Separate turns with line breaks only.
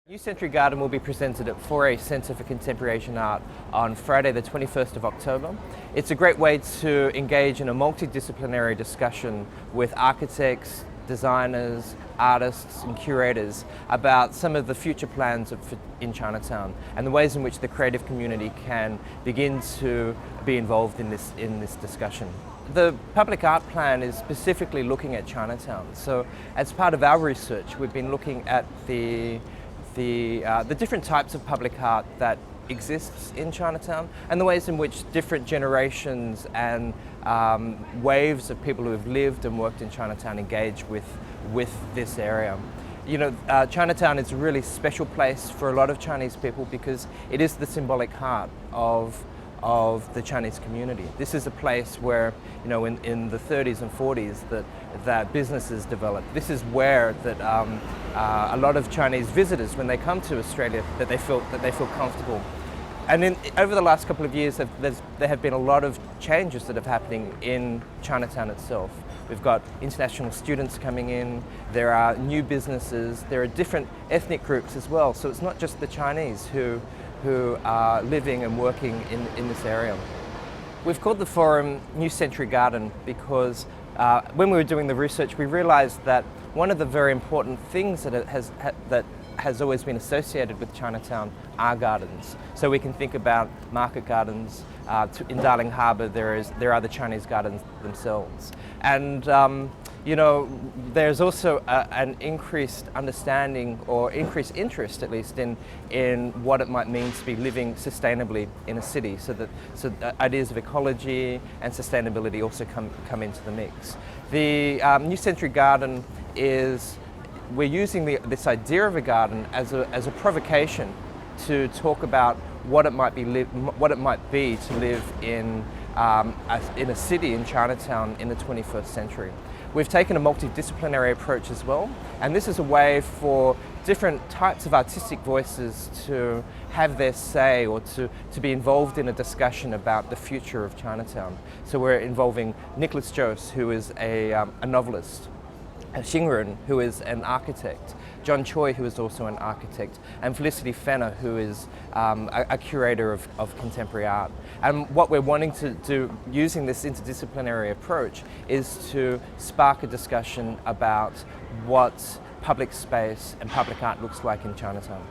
New Century Garden will be presented at 4A Centre for Contemporary Asian Art on Friday the 21st of October. It's a great way to engage in a multidisciplinary discussion with architects, designers, artists and curators about some of the future plans in Chinatown and the ways in which the creative community can begin to be involved in this discussion. The public art plan is specifically looking at Chinatown. So as part of our research, we've been looking at the different types of public art that exists in Chinatown and the ways in which different generations and waves of people who have lived and worked in Chinatown engage with this area. You know, Chinatown is a really special place for a lot of Chinese people because it is the symbolic heart of the Chinese community. This is a place where, you know, in the 30s and 40s that businesses developed. This is where a lot of Chinese visitors, when they come to Australia, that they feel comfortable. And over the last couple of years, there have been a lot of changes that are happening in Chinatown itself. We've got international students coming in, there are new businesses, there are different ethnic groups as well. So it's not just the Chinese who are living and working in this area. We've called the forum New Century Garden because when we were doing the research, we realized that one of the very important things that has always been associated with Chinatown are gardens. So we can think about market gardens. In Darling Harbour there are the Chinese gardens themselves. And you know, there's also an increased understanding or increased interest, at least, in what it might mean to be living sustainably in a city. So ideas of ecology and sustainability also come into the mix. The New Century Garden we're using this idea of a garden as a provocation to talk about what it might be to live in a city in Chinatown in the 21st century. We've taken a multidisciplinary approach as well, and this is a way for different types of artistic voices to have their say or to be involved in a discussion about the future of Chinatown. So we're involving Nicholas Jose, who is a novelist, Xingrun, who is an architect, John Choi, who is also an architect, and Felicity Fenner, who is a curator of contemporary art. And what we're wanting to do using this interdisciplinary approach is to spark a discussion about what public space and public art looks like in Chinatown.